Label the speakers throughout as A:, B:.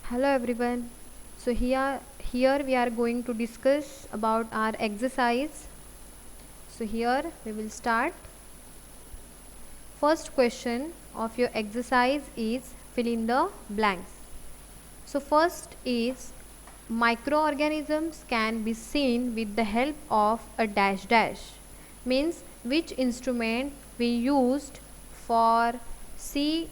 A: Hello everyone. So here we are going to discuss about our exercise. So here we will start. First question of your exercise is fill in the blanks. So first is microorganisms can be seen with the help of a dash dash, means which instrument we used for see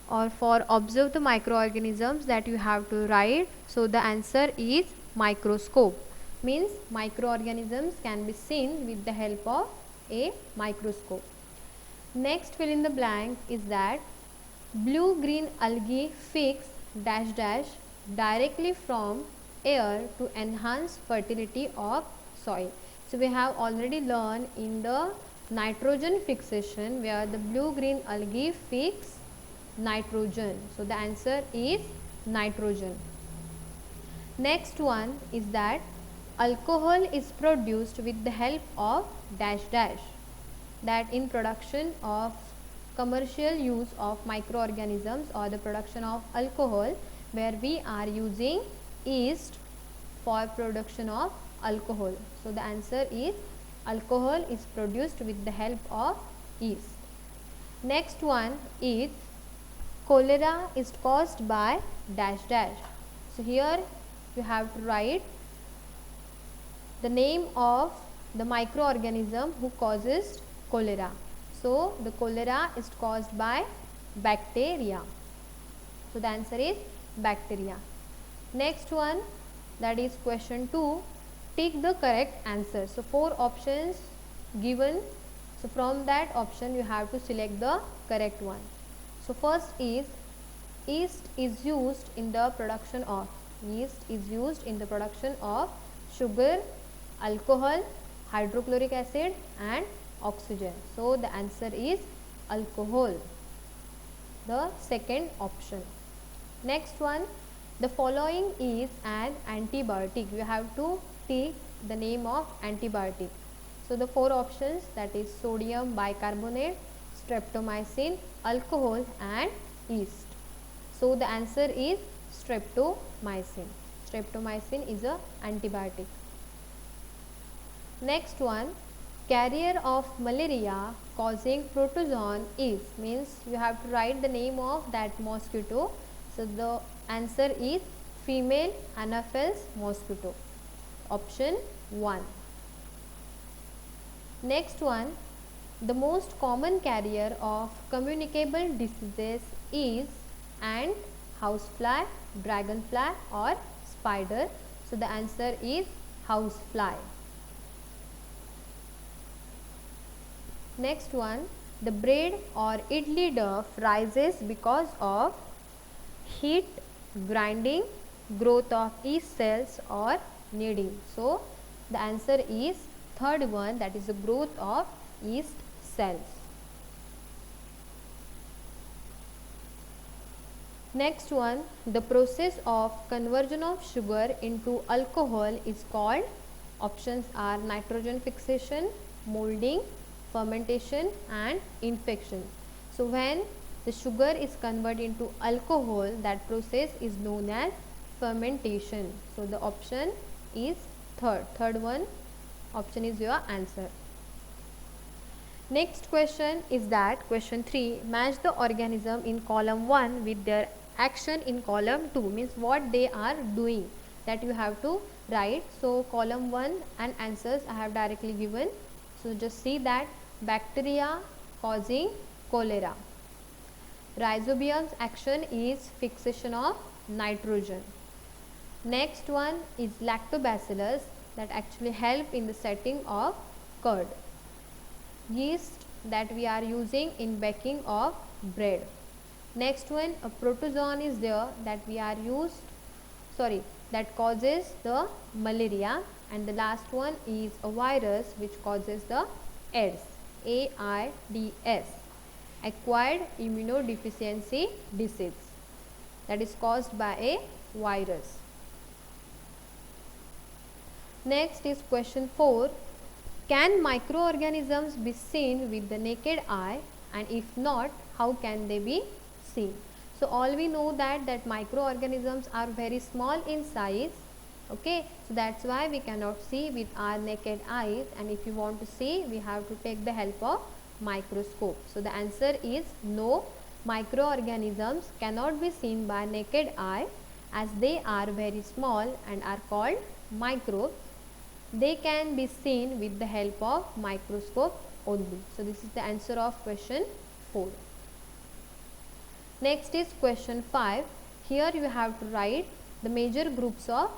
A: or for observe the microorganisms that you have to write. So the answer is microscope, means microorganisms can be seen with the help of a microscope. Next fill in the blank is that blue green algae fix dash dash directly from air to enhance fertility of soil. So we have already learned in the nitrogen fixation where the blue green algae fix nitrogen. So the answer is nitrogen. Next one is that alcohol is produced with the help of dash dash, that in production of commercial use of microorganisms or the production of alcohol where we are using yeast for production of alcohol. So the answer is alcohol is produced with the help of yeast. Next one is cholera is caused by dash dash. So here you have to write the name of the microorganism who causes cholera. So the cholera is caused by bacteria. So the answer is bacteria. Next one, that is question 2. Pick the correct answer. So 4 options given. So from that option you have to select the correct one. So first is yeast is used in the production of sugar, alcohol, hydrochloric acid and oxygen. So the answer is alcohol, the second option. Next one, the following is an antibiotic. You have to take the name of antibiotic. So the 4 options, that is sodium bicarbonate, streptomycin, alcohol and yeast. So the answer is streptomycin. Streptomycin is a antibiotic. Next one, carrier of malaria causing protozoan is, means you have to write the name of that mosquito. So the answer is female Anopheles mosquito, option 1. Next one, the most common carrier of communicable diseases is ant, housefly, dragonfly or spider. So the answer is housefly. Next one, the bread or idli dough rises because of heat, grinding, growth of yeast cells or kneading. So the answer is third one, that is the growth of yeast cells. Next one, the process of conversion of sugar into alcohol is called, options are nitrogen fixation, molding, fermentation and infection. So when the sugar is converted into alcohol, that process is known as fermentation. So the option is third one, option is your answer. Next question is that question 3, match the organism in column 1 with their action in column 2, means what they are doing, that you have to write. So column 1 and answers I have directly given. So just see that bacteria causing cholera. Rhizobium's action is fixation of nitrogen. Next one is lactobacillus, that actually help in the setting of curd. Yeast, that we are using in baking of bread. Next one, a protozoan is there, that we are that causes the malaria. And the last one is a virus which causes the AIDS, acquired immunodeficiency disease, that is caused by a virus. Next is question 4, can microorganisms be seen with the naked eye, and if not, how can they be seen? So all we know that microorganisms are very small in size. Okay, so that's why we cannot see with our naked eyes, and if you want to see, we have to take the help of microscope. So the answer is no, microorganisms cannot be seen by naked eye as they are very small and are called microbes. They can be seen with the help of microscope only. So this is the answer of question 4. Next is question 5. Here you have to write the major groups of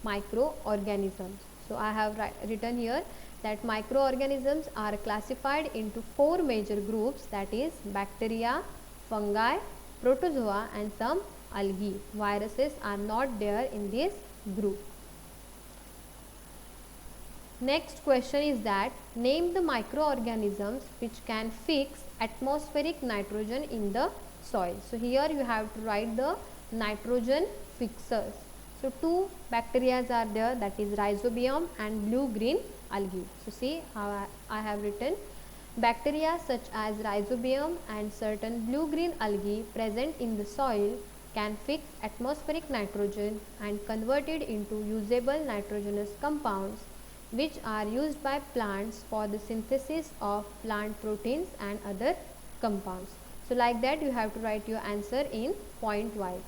A: microorganisms. So I have written here that microorganisms are classified into 4 major groups, that is bacteria, fungi, protozoa and some algae. Viruses are not there in this group. Next question is that name the microorganisms which can fix atmospheric nitrogen in the soil. So here you have to write the nitrogen fixers. So 2 bacteria are there, that is rhizobium and blue-green algae. So see how I have written bacteria such as rhizobium and certain blue-green algae present in the soil can fix atmospheric nitrogen and convert it into usable nitrogenous compounds which are used by plants for the synthesis of plant proteins and other compounds. So like that you have to write your answer in point wise.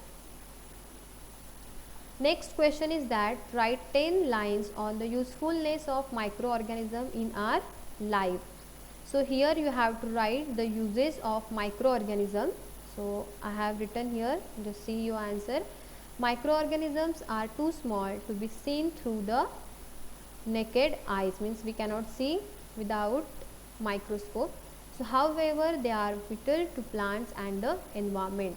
A: Next question is that write 10 lines on the usefulness of microorganism in our life. So here you have to write the uses of microorganism. So I have written here, just see your answer. Microorganisms are too small to be seen through the naked eyes, means we cannot see without microscope. So however they are vital to plants and the environment.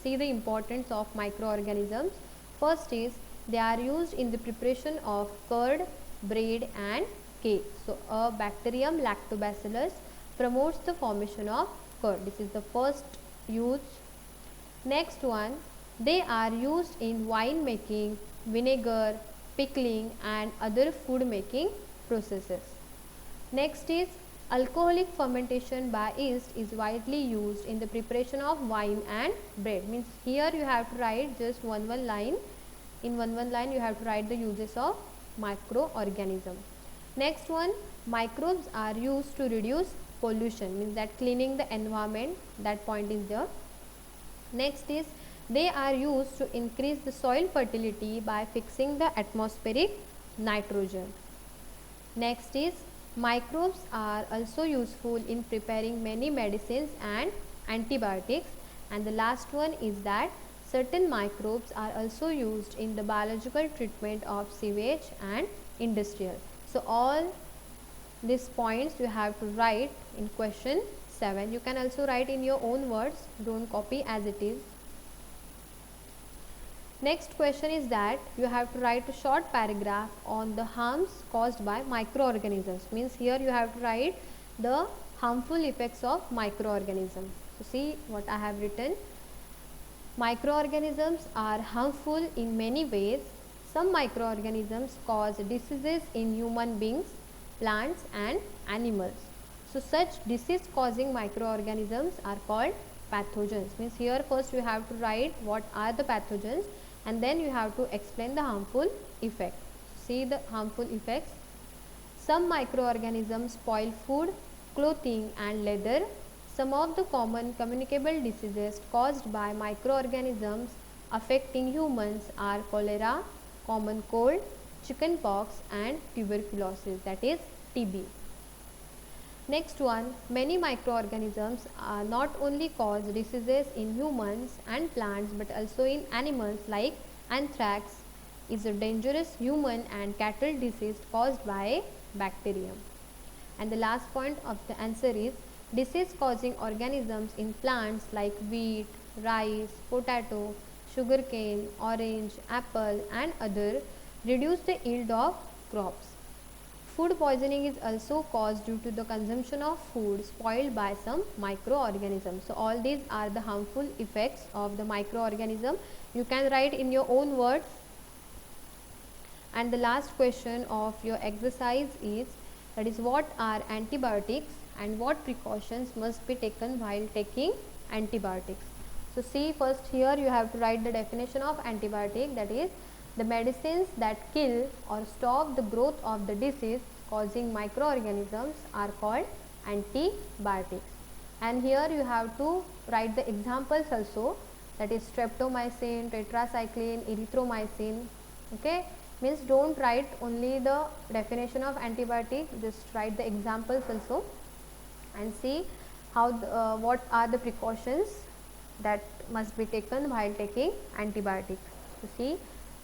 A: See the importance of microorganisms. First is they are used in the preparation of curd, bread and cake. So a bacterium lactobacillus promotes the formation of curd. This is the first use. Next one, they are used in wine making, vinegar, pickling and other food making processes. Next is alcoholic fermentation by yeast is widely used in the preparation of wine and bread. Means here you have to write just one line. In one line you have to write the uses of microorganism. Next one, microbes are used to reduce pollution, means that cleaning the environment, that point is there. Next is they are used to increase the soil fertility by fixing the atmospheric nitrogen. Next is microbes are also useful in preparing many medicines and antibiotics. And the last one is that certain microbes are also used in the biological treatment of sewage and industrial. So all these points you have to write in question 7. You can also write in your own words, don't copy as it is. Next question is that you have to write a short paragraph on the harms caused by microorganisms. Means here you have to write the harmful effects of microorganisms. So see what I have written. Microorganisms are harmful in many ways. Some microorganisms cause diseases in human beings, plants and animals. So such disease causing microorganisms are called pathogens. Means here first you have to write what are the pathogens and then you have to explain the harmful effects. See the harmful effects. Some microorganisms spoil food, clothing and leather. Some of the common communicable diseases caused by microorganisms affecting humans are cholera, common cold, chickenpox and tuberculosis, that is TB. Next one, many microorganisms not only cause diseases in humans and plants but also in animals, like anthrax is a dangerous human and cattle disease caused by bacterium. And the last point of the answer is disease causing organisms in plants like wheat, rice, potato, sugarcane, orange, apple and other reduce the yield of crops. Food poisoning is also caused due to the consumption of food spoiled by some microorganisms. So all these are the harmful effects of the microorganism. You can write in your own words. And the last question of your exercise is, that is, what are antibiotics and what precautions must be taken while taking antibiotics. So see, first here you have to write the definition of antibiotic, that is the medicines that kill or stop the growth of the disease causing microorganisms are called antibiotics. And here you have to write the examples also, that is streptomycin, tetracycline, erythromycin. Okay, means don't write only the definition of antibiotic, just write the examples also and see how what are the precautions that must be taken while taking antibiotics. So see,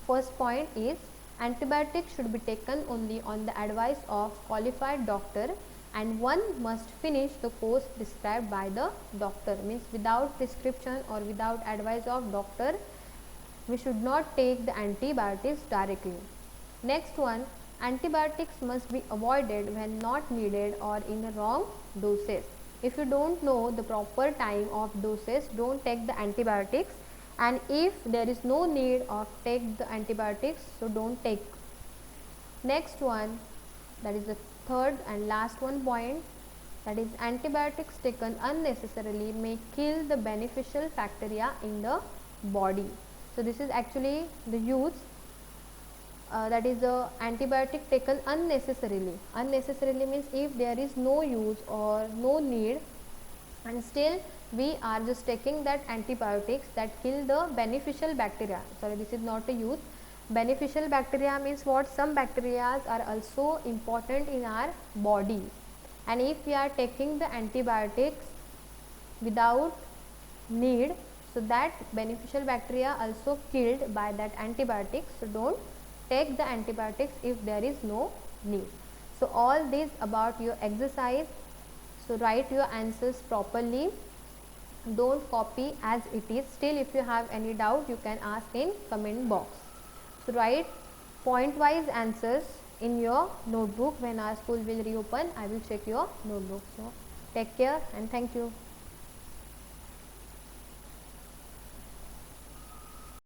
A: first point is antibiotics should be taken only on the advice of qualified doctor, and one must finish the course prescribed by the doctor. Means without prescription or without advice of doctor, we should not take the antibiotics directly. Next one, antibiotics must be avoided when not needed or in a wrong doses. If you don't know the proper time of doses, don't take the antibiotics, and if there is no need of take the antibiotics, so don't take. Next one, that is the third and last one point, that is antibiotics taken unnecessarily may kill the beneficial bacteria in the body. So this is actually the use, that is the antibiotic taken unnecessarily. Unnecessarily means if there is no use or no need, and still we are just taking that antibiotics that kill the beneficial bacteria. Sorry, this is not a use. Beneficial bacteria means what? Some bacteria are also important in our body, and if we are taking the antibiotics without need, so that beneficial bacteria also killed by that antibiotics. So don't take the antibiotics if there is no need. So all this about your exercise. So write your answers properly, don't copy as it is. Still if you have any doubt, you can ask in comment box. So write point wise answers in your notebook. When our school will reopen, I will check your notebook. So take care and thank you.